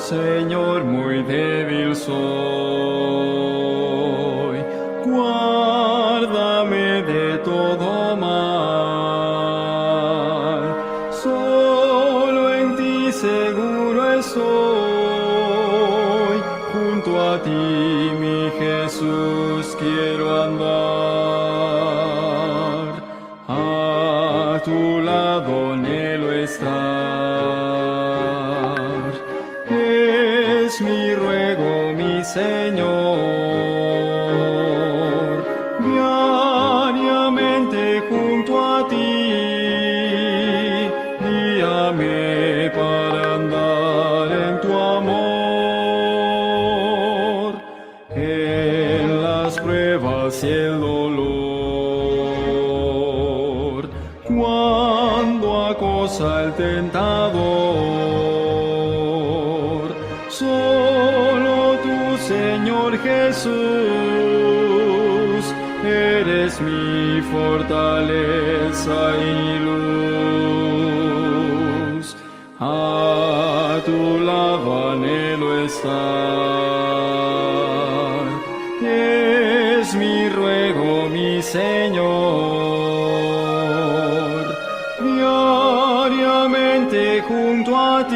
Señor, muy débil soy. Guárdame de todo mal. Solo en ti seguro estoy. Junto a ti, mi Jesús, quiero andar. A tu lado anhelo estar. Es mi ruego, mi Señor, diariamente junto a ti, guíame para andar en tu amor, en las pruebas y el dolor, cuando acosa el tentador. Solo tú, Señor Jesús, eres mi fortaleza y luz. A tu lado anhelo estar. Es mi ruego, mi Señor, diariamente junto a ti,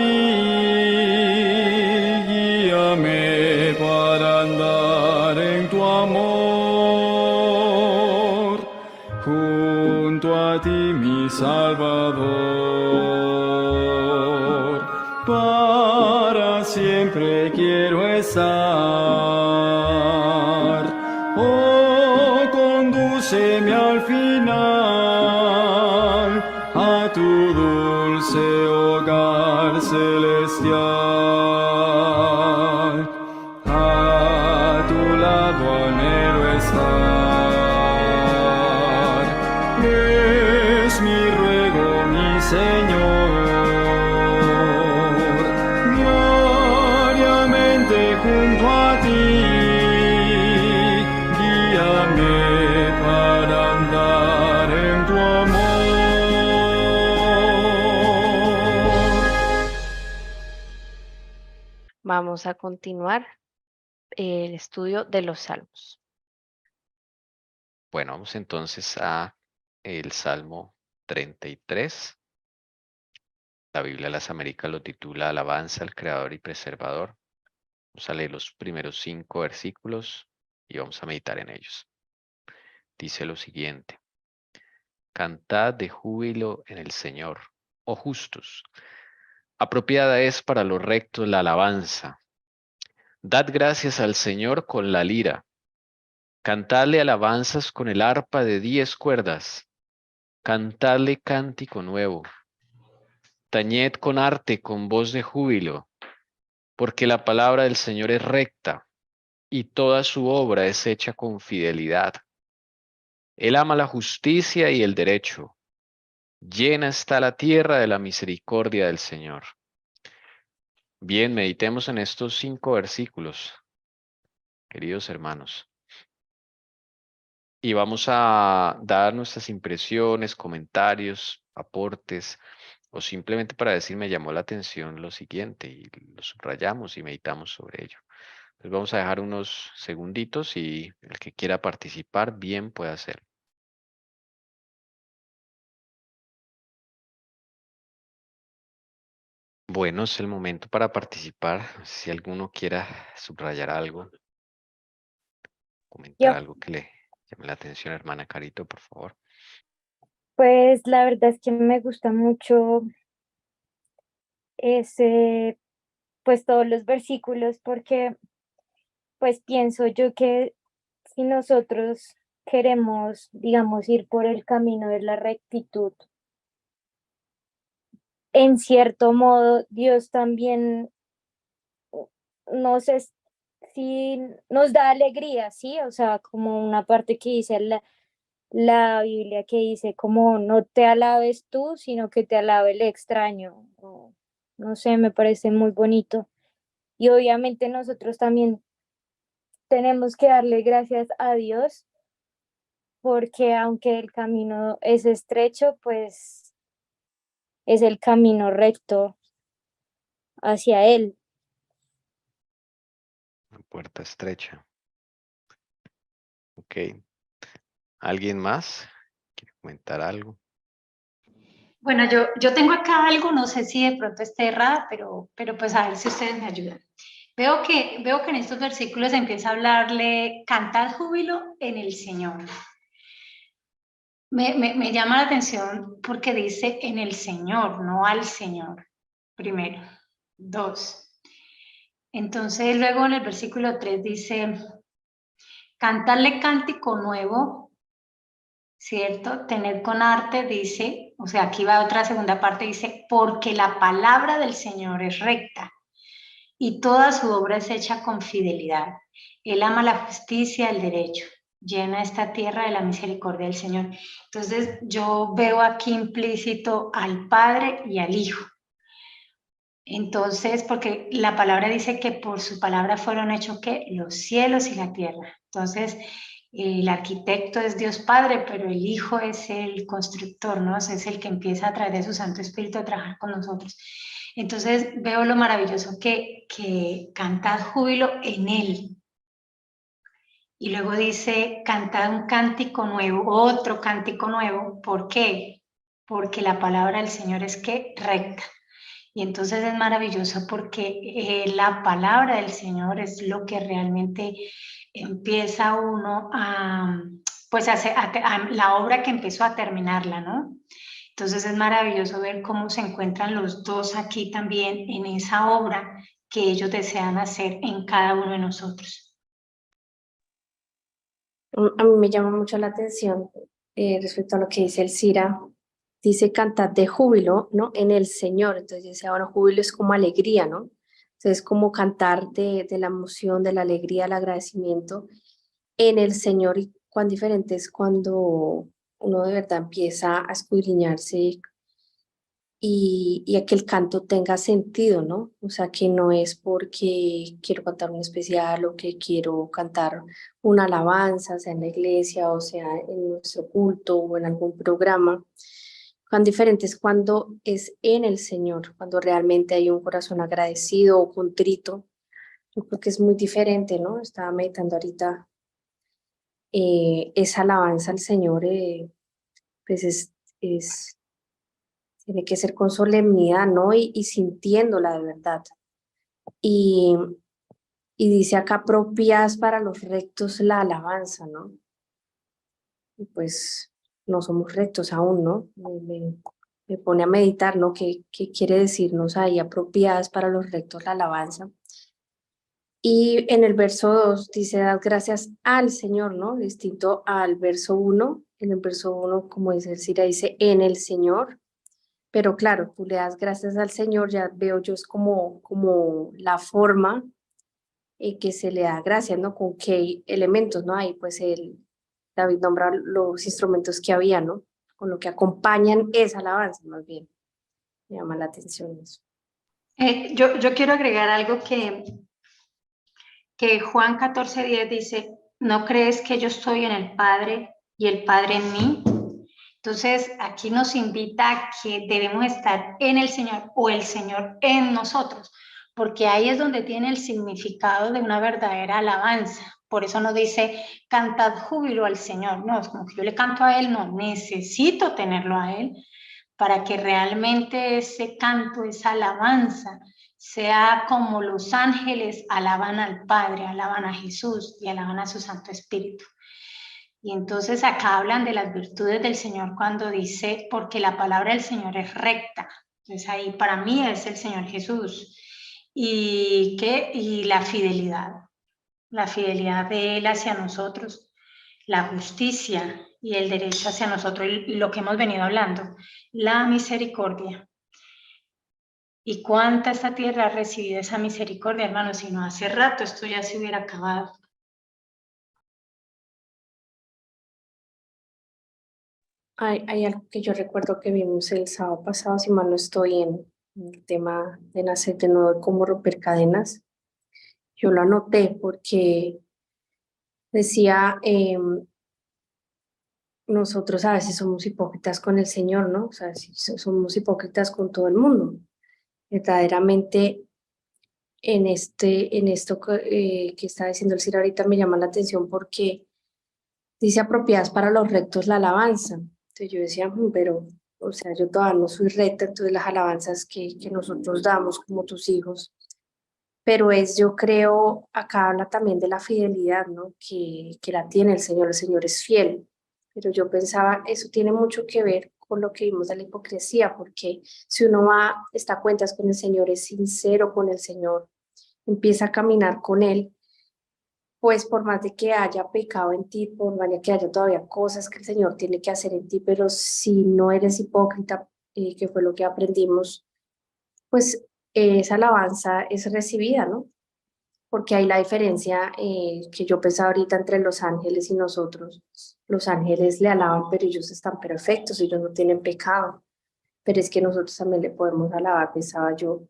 guíame para andar en tu amor, junto a ti, mi Salvador, para siempre quiero estar. Oh, condúceme al final a tu dulce hogar celestial. A tu lado anhelo estar. Es mi ruego, mi Señor, diariamente junto a ti, guíame para andar en tu amor. Vamos a continuar el estudio de los salmos. Bueno, vamos entonces a el Salmo 33. La Biblia de las Américas lo titula Alabanza al Creador y Preservador. Vamos a leer los primeros 5 versículos y vamos a meditar en ellos. Dice lo siguiente: Cantad de júbilo en el Señor, oh justos. Apropiada es para los rectos la alabanza. Dad gracias al Señor con la lira. Cantadle alabanzas con el arpa de 10 cuerdas. Cantadle cántico nuevo. Tañed con arte, con voz de júbilo, porque la palabra del Señor es recta, y toda su obra es hecha con fidelidad. Él ama la justicia y el derecho. Llena está la tierra de la misericordia del Señor. Bien, meditemos en estos 5 versículos, queridos hermanos. Y vamos a dar nuestras impresiones, comentarios, aportes, o simplemente para decir me llamó la atención lo siguiente y lo subrayamos y meditamos sobre ello. Entonces vamos a dejar unos segunditos y el que quiera participar bien puede hacerlo. Bueno, es el momento para participar. Si alguno quiera subrayar algo, comentar Yo, algo que le llame la atención, hermana Carito, por favor. pues la verdad es que me gusta mucho ese, pues todos los versículos porque pues pienso yo que si nosotros queremos, digamos, ir por el camino de la rectitud, en cierto modo Dios también nos es, sí, nos da alegría, ¿sí? O sea, como una parte que dice la Biblia que dice como no te alabes tú, sino que te alabe el extraño. O, no sé, me parece muy bonito. Y obviamente nosotros también tenemos que darle gracias a Dios porque aunque el camino es estrecho, pues es el camino recto hacia Él. puerta estrecha. Ok. ¿Alguien más quiere comentar algo? Bueno, yo tengo acá algo, no sé si de pronto esté errada, pero pues a ver si ustedes me ayudan. Veo que en estos versículos empieza a hablarle, cantad júbilo en el Señor. Me llama la atención porque dice en el Señor, no al Señor, primero. 2. Entonces luego en el versículo 3 dice, cantarle cántico nuevo, ¿cierto? Tener con arte, dice, o sea, aquí va otra segunda parte, dice, porque la palabra del Señor es recta y toda su obra es hecha con fidelidad. Él ama la justicia, el derecho, llena esta tierra de la misericordia del Señor. Entonces yo veo aquí implícito al Padre y al Hijo. Entonces, porque la palabra dice que por su palabra fueron hechos ¿qué? Los cielos y la tierra. Entonces, el arquitecto es Dios Padre, pero el Hijo es el constructor, ¿no? Es el que empieza a través de su Santo Espíritu a trabajar con nosotros. Entonces, veo lo maravilloso que cantad júbilo en Él. Y luego dice, cantad un cántico nuevo, otro cántico nuevo. ¿Por qué? Porque la palabra del Señor es que recta. Y entonces es maravilloso porque la palabra del Señor es lo que realmente empieza uno a, pues a la obra que empezó a terminarla, ¿no? Entonces es maravilloso ver cómo se encuentran los dos aquí también en esa obra que ellos desean hacer en cada uno de nosotros. A mí me llama mucho la atención respecto a lo que dice el Sira. Dice cantad de júbilo, ¿no? En el Señor. Entonces dice, bueno, júbilo es como alegría, ¿no? Entonces es como cantar de la emoción, de la alegría, el agradecimiento en el Señor. Y cuán diferente es cuando uno de verdad empieza a escudriñarse y a que el canto tenga sentido, ¿no? O sea, que no es porque quiero cantar un especial o que quiero cantar una alabanza, sea en la iglesia o sea en nuestro culto o en algún programa. Cuán diferente es cuando es en el Señor, cuando realmente hay un corazón agradecido o contrito. Yo creo que es muy diferente, ¿no? Estaba meditando ahorita esa alabanza al Señor, pues tiene que ser con solemnidad, ¿no? Y sintiéndola de verdad. Y dice acá, propias para los rectos la alabanza, ¿no? Y pues no somos rectos aún, ¿no? Me pone a meditar, ¿no? ¿Qué quiere decirnos ahí? Apropiadas para los rectos la alabanza. Y en el verso 2 dice, dad gracias al Señor, ¿no? Distinto al verso 1. En el verso 1, como dice el Sira, dice, en el Señor. Pero claro, tú le das gracias al Señor, ya veo yo, es como la forma que se le da gracias, ¿no? Con qué elementos, ¿no? Ahí pues David nombra los instrumentos que había, ¿no? Con lo que acompañan esa alabanza, más bien. Me llama la atención eso. Yo quiero agregar algo que Juan 14:10 dice, ¿no crees que yo estoy en el Padre y el Padre en mí? Entonces, aquí nos invita a que debemos estar en el Señor o el Señor en nosotros, porque ahí es donde tiene el significado de una verdadera alabanza. Por eso no dice, cantad júbilo al Señor, no, es como que yo le canto a Él, no, necesito tenerlo a Él para que realmente ese canto, esa alabanza, sea como los ángeles alaban al Padre, alaban a Jesús y alaban a su Santo Espíritu. Y entonces acá hablan de las virtudes del Señor cuando dice, porque la palabra del Señor es recta. Entonces ahí para mí es el Señor Jesús. Y la fidelidad de Él hacia nosotros, la justicia y el derecho hacia nosotros, y lo que hemos venido hablando, la misericordia. ¿Y cuánta esta tierra ha recibido esa misericordia, hermanos? Si no, hace rato esto ya se hubiera acabado. Hay algo que yo recuerdo que vimos el sábado pasado, si mal no estoy, en el tema de nacer de nuevo, cómo romper cadenas. Yo lo anoté porque decía, nosotros a veces somos hipócritas con el Señor, ¿no? O sea, somos hipócritas con todo el mundo. Verdaderamente, en esto que está diciendo el Ciro ahorita me llama la atención porque dice apropiadas para los rectos la alabanza. Entonces yo decía, pero, o sea, yo todavía no soy recta, entonces las alabanzas que nosotros damos como tus hijos, pero yo creo, acá habla también de la fidelidad, ¿no? Que la tiene el Señor es fiel. Pero yo pensaba, eso tiene mucho que ver con lo que vimos de la hipocresía, porque si uno está a cuentas con el Señor, es sincero con el Señor, empieza a caminar con Él, pues por más de que haya pecado en ti, por más de que haya todavía cosas que el Señor tiene que hacer en ti, pero si no eres hipócrita, que fue lo que aprendimos, pues esa alabanza es recibida, ¿no? Porque hay la diferencia que yo pensaba ahorita entre los ángeles y nosotros. Los ángeles le alaban, pero ellos están perfectos, ellos no tienen pecado. Pero es que nosotros también le podemos alabar, pensaba yo,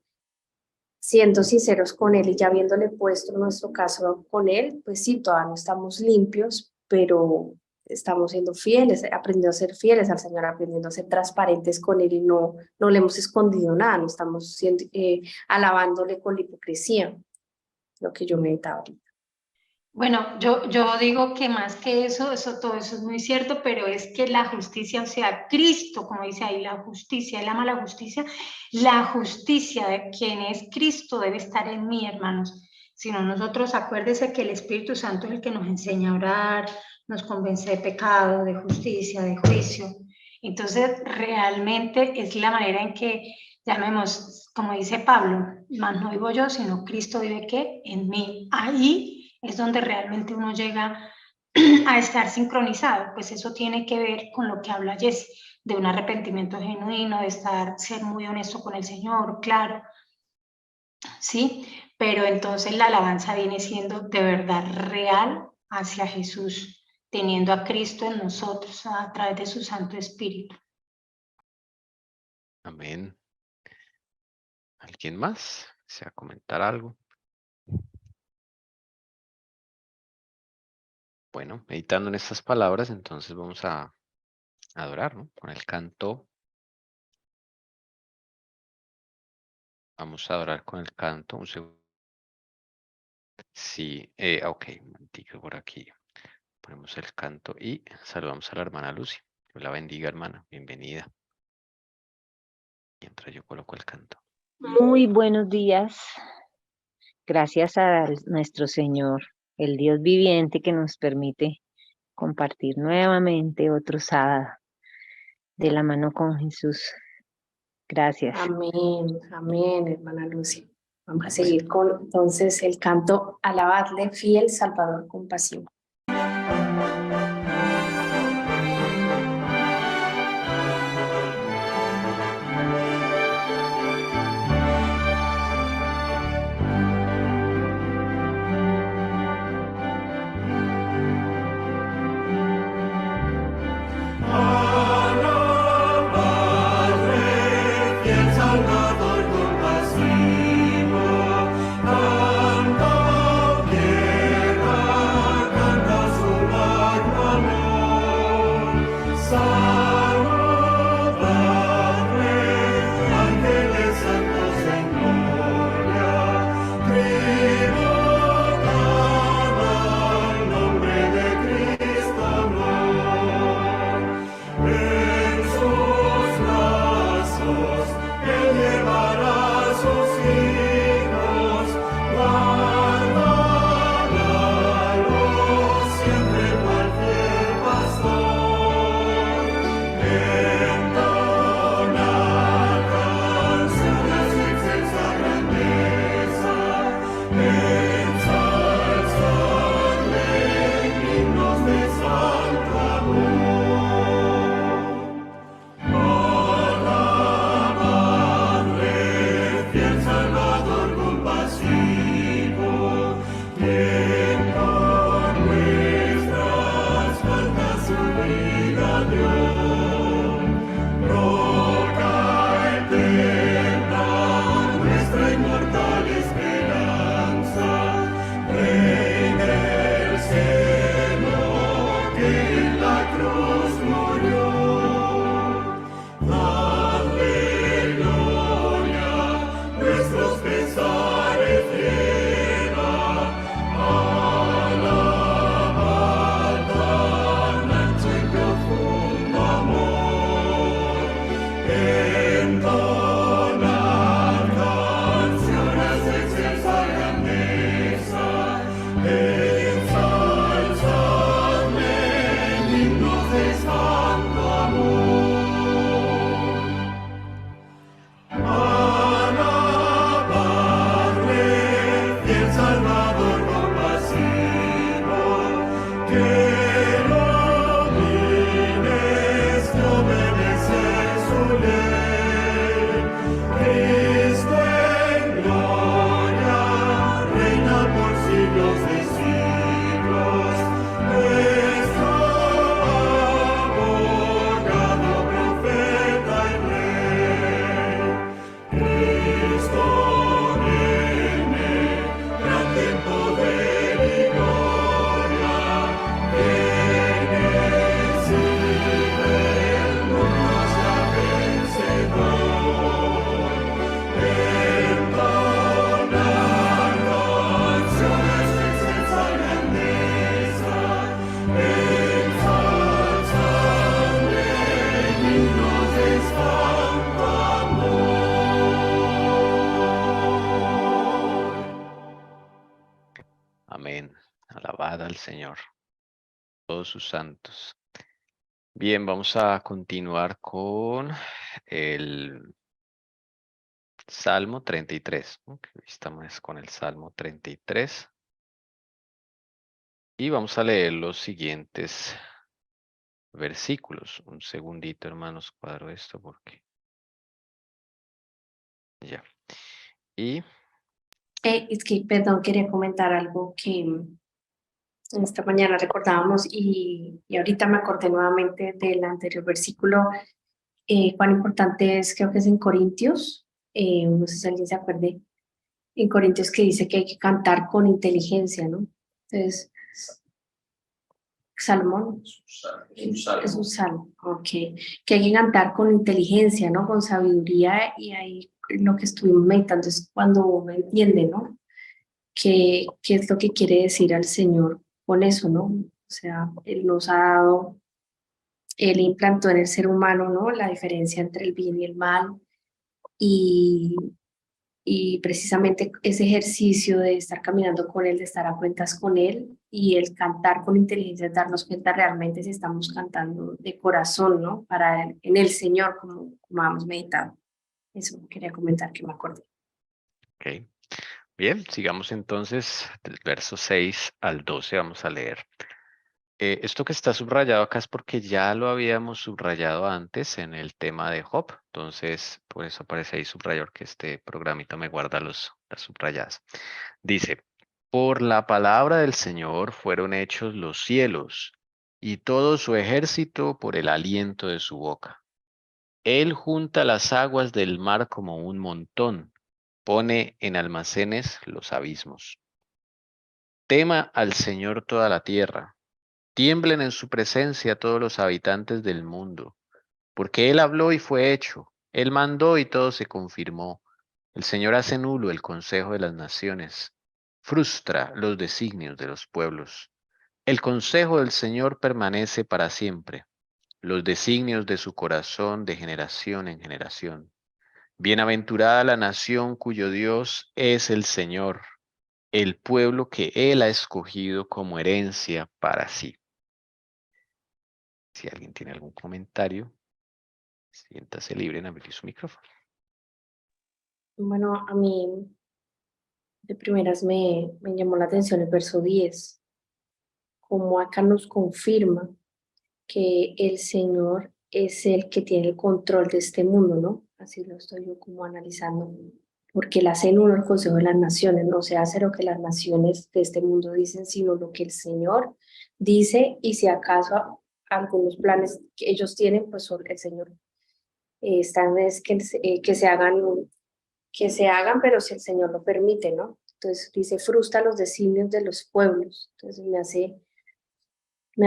siendo sinceros con Él y ya habiéndole puesto nuestro caso con Él, pues sí, todavía no estamos limpios, pero estamos siendo fieles, aprendiendo a ser fieles al Señor, aprendiendo a ser transparentes con Él y no le hemos escondido nada, no estamos alabándole con la hipocresía, lo que yo meditaba ahorita. Bueno, yo digo que más que eso, todo eso es muy cierto, pero es que la justicia, o sea, Cristo, como dice ahí, la justicia, Él ama la justicia de quien es Cristo debe estar en mí, hermanos. Si no, nosotros, acuérdese que el Espíritu Santo es el que nos enseña a orar, nos convence de pecado, de justicia, de juicio. Entonces, realmente es la manera en que, llamemos, como dice Pablo, más no vivo yo, sino Cristo vive ¿qué? En mí. Ahí es donde realmente uno llega a estar sincronizado, pues eso tiene que ver con lo que habla Jessy, de un arrepentimiento genuino, de ser muy honesto con el Señor, claro, ¿sí? Pero entonces la alabanza viene siendo de verdad real hacia Jesús, teniendo a Cristo en nosotros a través de su Santo Espíritu. Amén. ¿Alguien más? ¿Desea comentar algo? Bueno, meditando en estas palabras, entonces vamos a adorar, ¿no? Con el canto. Vamos a adorar con el canto. Un segundo. Sí, ok, un momentico por aquí. Ponemos el canto y saludamos a la hermana Lucy. Dios la bendiga, hermana. Bienvenida. Mientras yo coloco el canto. Muy buenos días. Gracias a nuestro Señor, el Dios viviente que nos permite compartir nuevamente otro sábado de la mano con Jesús. Gracias. Amén, amén, hermana Lucy. Vamos a seguir con entonces el canto Alabadle, fiel Salvador compasivo. Salvador compasivo, tanto quiera Amén. Alabad al Señor, todos sus santos. Bien, vamos a continuar con el Salmo 33. Ok, estamos con el Salmo 33. Y vamos a leer los siguientes versículos. Un segundito, hermanos, cuadro esto porque... Ya. Y... Es que, perdón, quería comentar algo que esta mañana recordábamos y ahorita me acordé nuevamente del anterior versículo, cuán importante es, creo que es en Corintios, no sé si alguien se acuerde, en Corintios que dice que hay que cantar con inteligencia, ¿no? Entonces, Salmón. Es un salmo, ok. Que hay que cantar con inteligencia, ¿no? Con sabiduría y ahí lo que estuvimos meditando es cuando uno entiende, ¿no? ¿Qué es lo que quiere decir al Señor con eso, ¿no? O sea, Él nos ha dado, Él implantó en el ser humano, ¿no? La diferencia entre el bien y el mal y precisamente ese ejercicio de estar caminando con Él, de estar a cuentas con Él y el cantar con inteligencia, darnos cuenta realmente si estamos cantando de corazón, ¿no? En el Señor, como hemos meditado. Eso quería comentar que me acordé. Ok. Bien, sigamos entonces del verso 6 al 12. Vamos a leer. Esto que está subrayado acá es porque ya lo habíamos subrayado antes en el tema de Job. Entonces, por eso aparece ahí subrayado, que este programita me guarda las subrayadas. Dice, por la palabra del Señor fueron hechos los cielos y todo su ejército por el aliento de su boca. Él junta las aguas del mar como un montón, pone en almacenes los abismos. Tema al Señor toda la tierra. Tiemblen en su presencia todos los habitantes del mundo, porque Él habló y fue hecho, Él mandó y todo se confirmó. El Señor hace nulo el consejo de las naciones, frustra los designios de los pueblos. El consejo del Señor permanece para siempre, los designios de su corazón de generación en generación. Bienaventurada la nación cuyo Dios es el Señor, el pueblo que Él ha escogido como herencia para sí. Si alguien tiene algún comentario, siéntase libre en abrir su micrófono. Bueno, a mí de primeras me llamó la atención el verso 10, como acá nos confirma que el Señor es el que tiene el control de este mundo, ¿no? Así lo estoy yo como analizando, porque Él hace en uno el consejo de las naciones, no se hace lo que las naciones de este mundo dicen, sino lo que el Señor dice, y si acaso algunos planes que ellos tienen, pues el Señor están es que se hagan, pero si el Señor lo permite, ¿no? Entonces dice, frustra los designios de los pueblos. Entonces me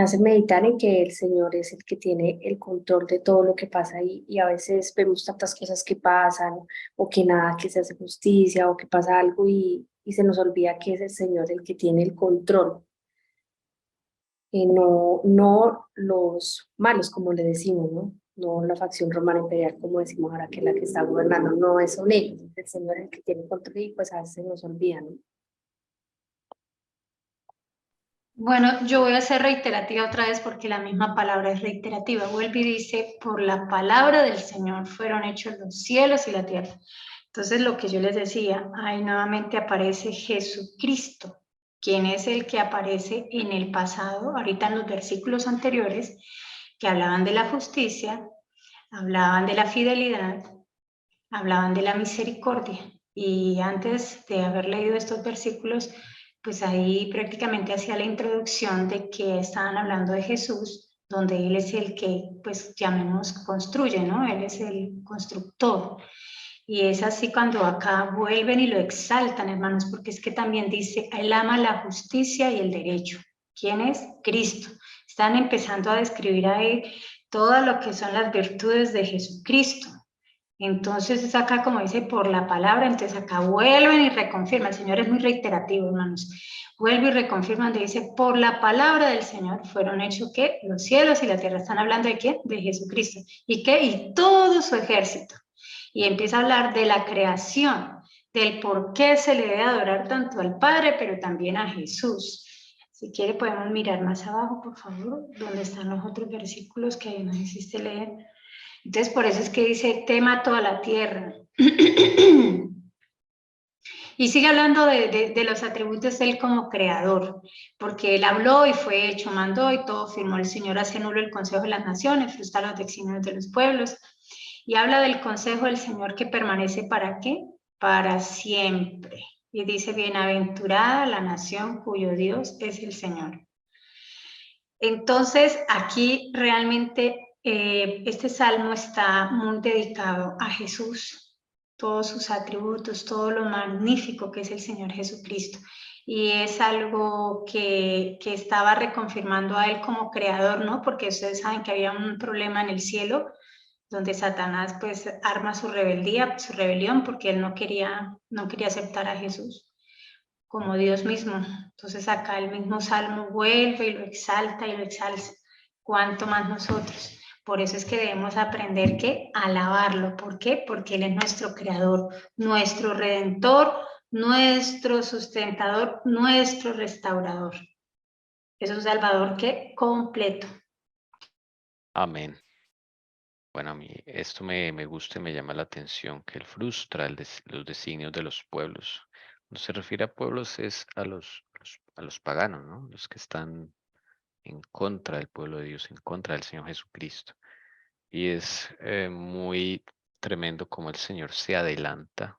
hace meditar en que el Señor es el que tiene el control de todo lo que pasa y a veces vemos tantas cosas que pasan o que nada, que se hace justicia o que pasa algo y se nos olvida que es el Señor el que tiene el control. No los malos, como le decimos, ¿no? No la facción romana imperial, como decimos ahora, que es la que está gobernando, no son ellos, el Señor es el que tiene control y pues a veces se nos olvida, ¿no? Bueno, yo voy a ser reiterativa otra vez porque la misma palabra es reiterativa. Vuelve y dice, por la palabra del Señor fueron hechos los cielos y la tierra. Entonces, lo que yo les decía, ahí nuevamente aparece Jesucristo, quien es el que aparece en el pasado, ahorita en los versículos anteriores, que hablaban de la justicia, hablaban de la fidelidad, hablaban de la misericordia. Y antes de haber leído estos versículos, pues ahí prácticamente hacía la introducción de que estaban hablando de Jesús, donde Él es el que, pues llamemos, construye, ¿no? Él es el constructor. Y es así cuando acá vuelven y lo exaltan, hermanos, porque es que también dice, Él ama la justicia y el derecho. ¿Quién es? Cristo. Están empezando a describir ahí todo lo que son las virtudes de Jesucristo. Entonces es acá como dice por la palabra, entonces acá vuelven y reconfirman, el Señor es muy reiterativo, hermanos, vuelve y reconfirma donde dice por la palabra del Señor fueron hechos ¿qué? Los cielos y la tierra. ¿Están hablando de quién? De Jesucristo. ¿Y qué? Y todo su ejército. Y empieza a hablar de la creación. del por qué se le debe adorar tanto al Padre, pero también a Jesús. Si quiere podemos mirar más abajo, por favor, donde están los otros versículos que nos hiciste leer. Entonces, por eso es que dice, tema toda la tierra. Y sigue hablando de los atributos de él como creador, porque él habló y fue hecho, mandó y todo firmó el Señor, hace nulo el consejo de las naciones, frustra los designios de los pueblos. Y habla del consejo del Señor que permanece ¿para qué? Para siempre. Y dice, bienaventurada la nación cuyo Dios es el Señor. Entonces, aquí realmente este salmo está muy dedicado a Jesús, todos sus atributos, todo lo magnífico que es el Señor Jesucristo. Y es algo que estaba reconfirmando a él como creador, ¿no? Porque ustedes saben que había un problema en el cielo, donde Satanás pues arma su rebeldía, su rebelión, porque él no quería aceptar a Jesús como Dios mismo. Entonces acá el mismo Salmo vuelve y lo exalta y lo exalta. ¿Cuánto más nosotros? Por eso es que debemos aprender que alabarlo. ¿Por qué? Porque Él es nuestro creador, nuestro redentor, nuestro sustentador, nuestro restaurador. Es un Salvador que completo. Amén. Bueno, a mí esto me gusta y me llama la atención, que él frustra los designios de los pueblos. Cuando se refiere a pueblos es a los paganos, ¿no? Los que están en contra del pueblo de Dios, en contra del Señor Jesucristo. Y es muy tremendo como el Señor se adelanta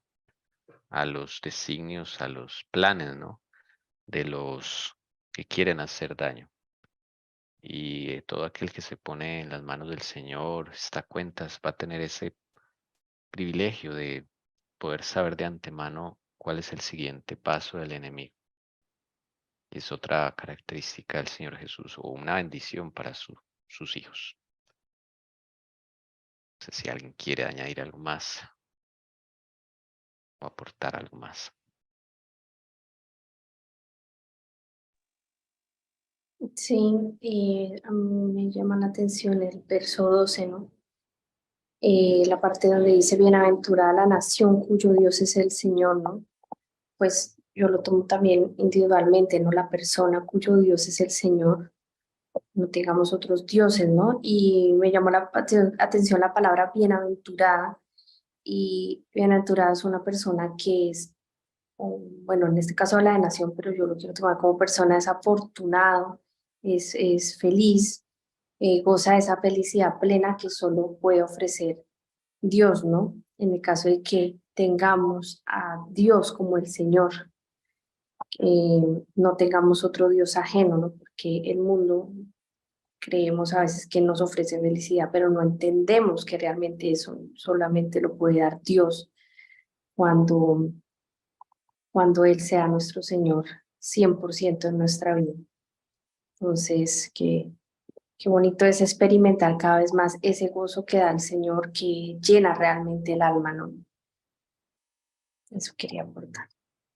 a los designios, a los planes, ¿no? De los que quieren hacer daño. Y todo aquel que se pone en las manos del Señor, está a cuentas, va a tener ese privilegio de poder saber de antemano cuál es el siguiente paso del enemigo. Y es otra característica del Señor Jesús, o una bendición para sus hijos. No sé si alguien quiere añadir algo más o aportar algo más. Sí, a mí me llama la atención el verso 12, ¿no? La parte donde dice, bienaventurada la nación cuyo Dios es el Señor, ¿no? Pues yo lo tomo también individualmente, ¿no? La persona cuyo Dios es el Señor, no tengamos otros dioses, ¿no? Y me llamó la atención la palabra bienaventurada, y bienaventurada es una persona que es, bueno, en este caso habla de nación, pero yo lo quiero tomar como persona, es afortunado, es feliz, goza de esa felicidad plena que solo puede ofrecer Dios, ¿no? En el caso de que tengamos a Dios como el Señor, no tengamos otro Dios ajeno, ¿no? Porque el mundo creemos a veces que nos ofrece felicidad, pero no entendemos que realmente eso solamente lo puede dar Dios cuando Él sea nuestro Señor 100% en nuestra vida. Entonces, qué bonito es experimentar cada vez más ese gozo que da el Señor, que llena realmente el alma, ¿no? Eso quería aportar.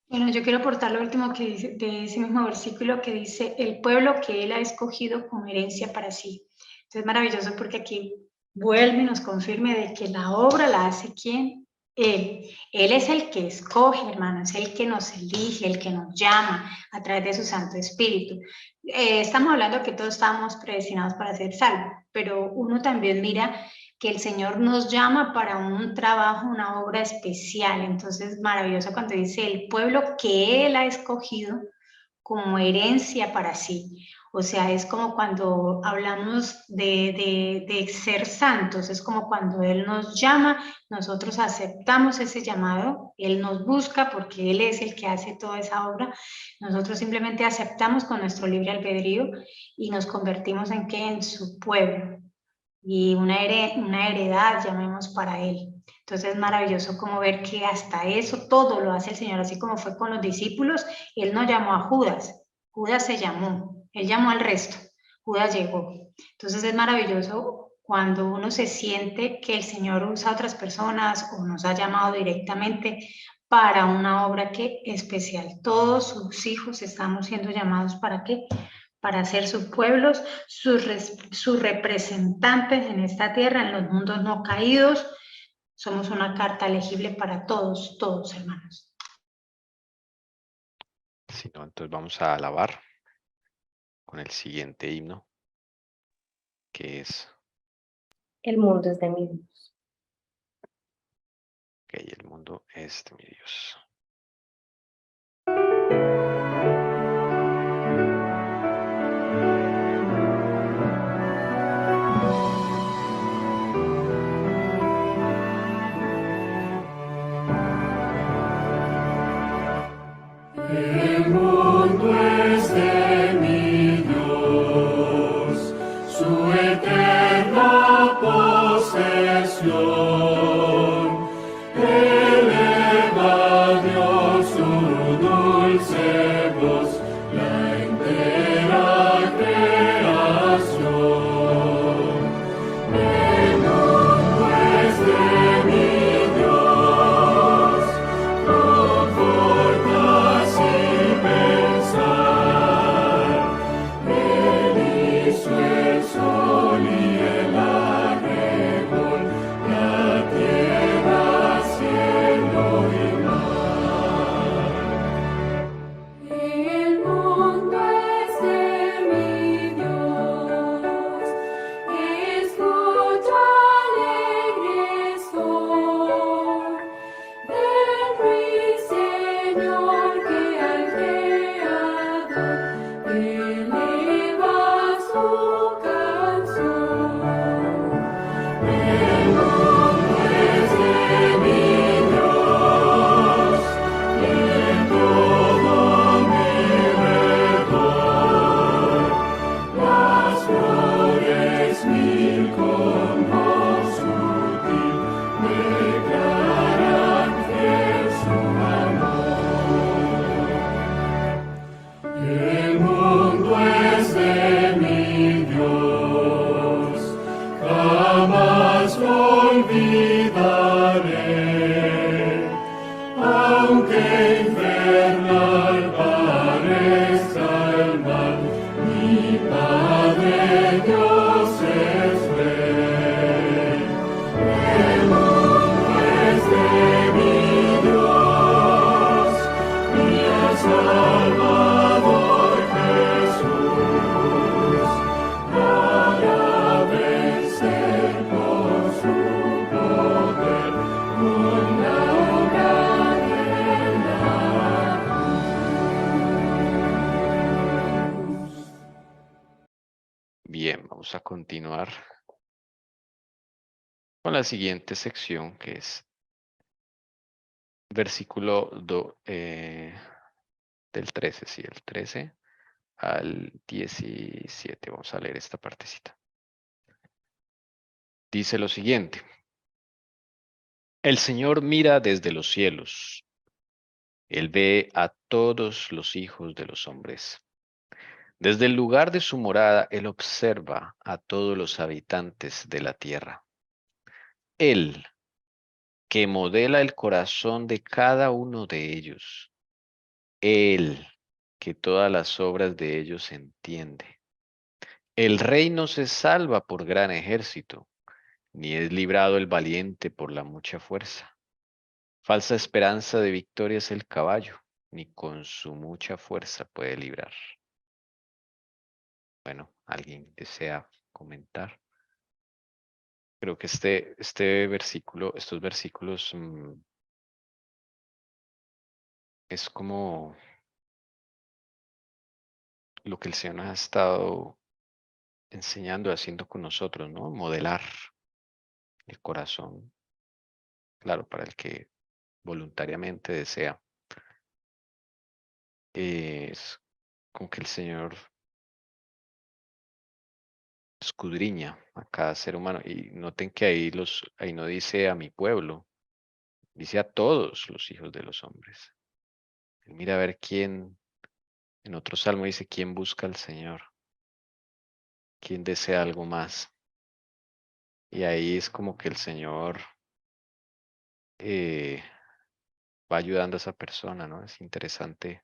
Bueno, yo quiero aportar lo último que dice, de ese mismo versículo que dice, el pueblo que Él ha escogido como herencia para sí. Entonces es maravilloso porque aquí vuelve y nos confirme de que la obra la hace ¿quién? Él. Él es el que escoge, hermanos, es el que nos elige, el que nos llama a través de su Santo Espíritu. Estamos hablando que todos estamos predestinados para ser salvos, pero uno también mira que el Señor nos llama para un trabajo, una obra especial. Entonces, maravilloso cuando dice el pueblo que Él ha escogido como herencia para sí. O sea, es como cuando hablamos de ser santos, es como cuando Él nos llama, nosotros aceptamos ese llamado, Él nos busca porque Él es el que hace toda esa obra, nosotros simplemente aceptamos con nuestro libre albedrío y nos convertimos en ¿qué? En su pueblo. Y una heredad, llamemos, para Él. Entonces es maravilloso como ver que hasta eso todo lo hace el Señor, así como fue con los discípulos. Él no llamó a Judas, Judas se llamó, Él llamó al resto, Judas llegó. Entonces es maravilloso cuando uno se siente que el Señor usa a otras personas o nos ha llamado directamente para una obra que especial. Todos sus hijos estamos siendo llamados ¿para qué? Para ser sus pueblos, sus representantes en esta tierra, en los mundos no caídos, Somos una carta legible para todos, todos, hermanos. Si no, entonces vamos a alabar con el siguiente himno, que es, El mundo es de mi Dios. ok, el mundo es de mi Dios. El mundo es de mi Dios, su eterna posesión. Eleva a Dios su dulce voz, la entera creación. El mundo es de mi Dios, conforta sin pensar. Él hizo el sol y el arrebol, la tierra, cielo y mar. El mundo es de mi Dios, escucha alegre estoy, del ruiseñor que al Creador eleva su canción. El mundo es de mi Dios, y en todo mi verdor, las flores mil con voz sutil declaran fiel su amor. El mundo es de mi Dios, jamás lo olvidaré, aunque infernal parezca el mal, mi Padre Dios es rey. El mundo es de mi Dios, y el Salvador Jesús, para vencer por su poder con la obra de la cruz. Bien, vamos a continuar con la siguiente sección, que es versículo del 13, sí, el 13 al 17. Vamos a leer esta partecita. Dice lo siguiente: el Señor mira desde los cielos, Él ve a todos los hijos de los hombres. Desde el lugar de su morada, Él observa a todos los habitantes de la tierra. Él, que modela el corazón de cada uno de ellos. Él, que todas las obras de ellos entiende. El rey no se salva por gran ejército, ni es librado el valiente por la mucha fuerza. Falsa esperanza de victoria es el caballo, ni con su mucha fuerza puede librar. Bueno, ¿alguien desea comentar? Creo que este versículo, estos versículos es como lo que el Señor nos ha estado enseñando, haciendo con nosotros, ¿no? Modelar el corazón, claro, para el que voluntariamente desea. Es como que el Señor escudriña a cada ser humano. Y noten que ahí no dice a mi pueblo, dice a todos los hijos de los hombres. Él mira a ver quién, en otro salmo dice, quién busca al Señor, quién desea algo más. Y ahí es como que el Señor va ayudando a esa persona, ¿no? Es interesante.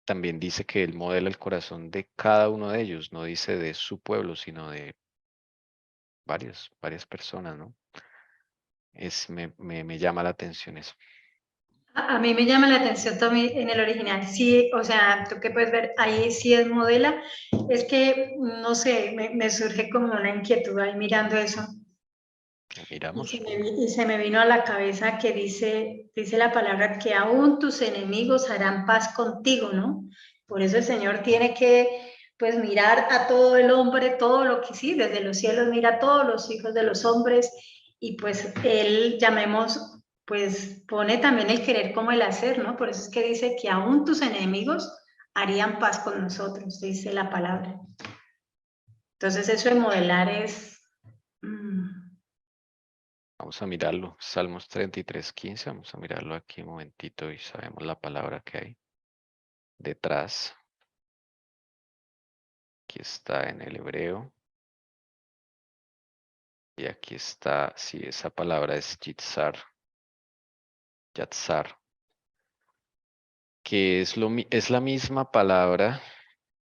También dice que Él modela el corazón de cada uno de ellos, no dice de su pueblo, sino de varias personas, ¿no? Me llama la atención eso. A mí me llama la atención también en el original, sí, o sea, tú que puedes ver, ahí sí es modela, es que, no sé, me surge como una inquietud ahí mirando eso. Miramos. Y se me vino a la cabeza que dice la palabra que aún tus enemigos harán paz contigo, ¿no? Por eso el Señor tiene que, pues, mirar a todo el hombre, todo lo que sí, desde los cielos mira a todos los hijos de los hombres y pues Él, llamemos, pues, pone también el querer como el hacer, ¿no? Por eso es que dice que aún tus enemigos harían paz con nosotros, dice la palabra. Entonces eso de modelar es... Vamos a mirarlo. Salmos 33:15. Vamos a mirarlo aquí un momentito y sabemos la palabra que hay detrás. Aquí está en el hebreo. Y aquí está, sí, esa palabra es yitzhar. Yatzar. Que es la misma palabra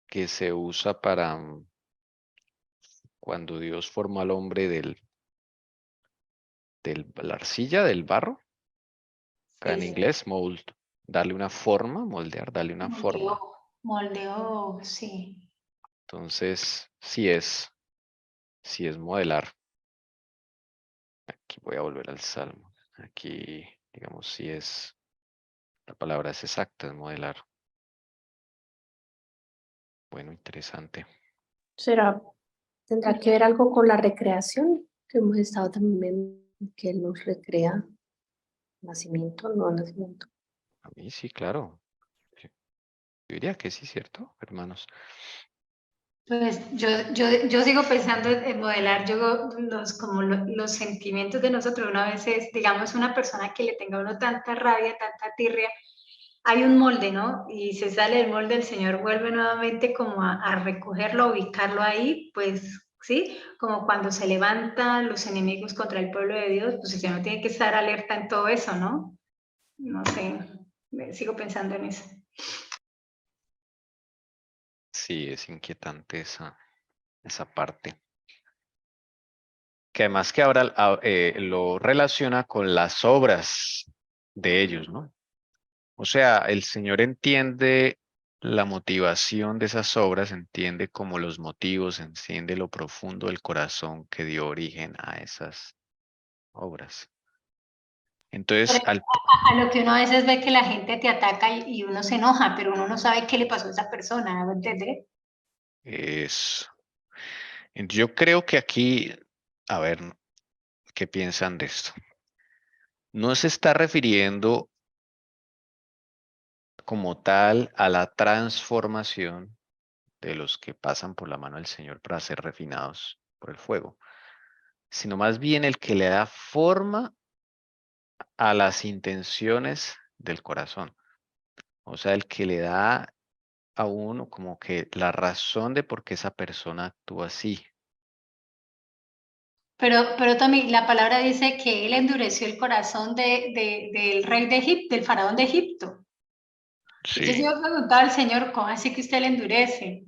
que se usa para cuando Dios formó al hombre de la arcilla, del barro. Acá en Sí, inglés, mold, darle una forma, moldear, darle una forma. Moldeó, sí. Entonces, sí es modelar. Aquí voy a volver al Salmo. Aquí, digamos, sí es, la palabra es exacta, es modelar. Bueno, interesante. ¿Tendrá que ver algo con la recreación? Que hemos estado también viendo que Él nos recrea nacimiento, no nacimiento. A mí sí, claro. Sí. Yo diría que sí, ¿cierto, hermanos? Pues yo sigo pensando en modelar como los sentimientos de nosotros. Una vez es, digamos, una persona que le tenga a uno tanta rabia, tanta tirria, hay un molde, ¿no? Y se sale del molde, el Señor vuelve nuevamente como a recogerlo, a ubicarlo ahí, pues, ¿sí? Como cuando se levantan los enemigos contra el pueblo de Dios, pues el Señor tiene que estar alerta en todo eso, ¿no? No sé, sigo pensando en eso. Sí, es inquietante esa parte. Que además que ahora lo relaciona con las obras de ellos, ¿no? O sea, el Señor entiende la motivación de esas obras, entiende como los motivos, entiende lo profundo del corazón que dio origen a esas obras. Entonces, A lo que uno a veces ve que la gente te ataca y uno se enoja, pero uno no sabe qué le pasó a esa persona, ¿me entiendes? yo creo que aquí, a ver, ¿qué piensan de esto? No se está refiriendo como tal a la transformación de los que pasan por la mano del Señor para ser refinados por el fuego, sino más bien el que le da forma a las intenciones del corazón. O sea, el que le da a uno como que la razón de por qué esa persona actúa así. Pero Tommy, la palabra dice que él endureció el corazón del rey de Egipto, del faraón de Egipto. Entonces Sí, yo preguntaba al Señor, ¿cómo así que usted le endurece?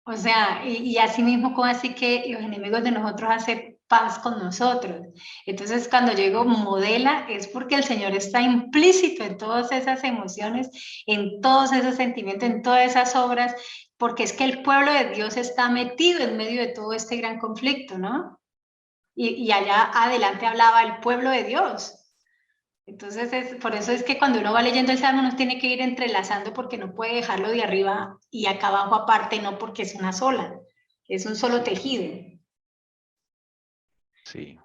O sea, y así mismo, ¿cómo así que los enemigos de nosotros hacen paz con nosotros? Entonces, cuando yo digo modela, es porque el Señor está implícito en todas esas emociones, en todos esos sentimientos, en todas esas obras, porque es que el pueblo de Dios está metido en medio de todo este gran conflicto, ¿no? Y allá adelante hablaba el pueblo de Dios. Entonces, por eso es que cuando uno va leyendo el Salmo, uno tiene que ir entrelazando porque no puede dejarlo de arriba y acá abajo aparte, no porque es una sola, es un solo tejido. sí.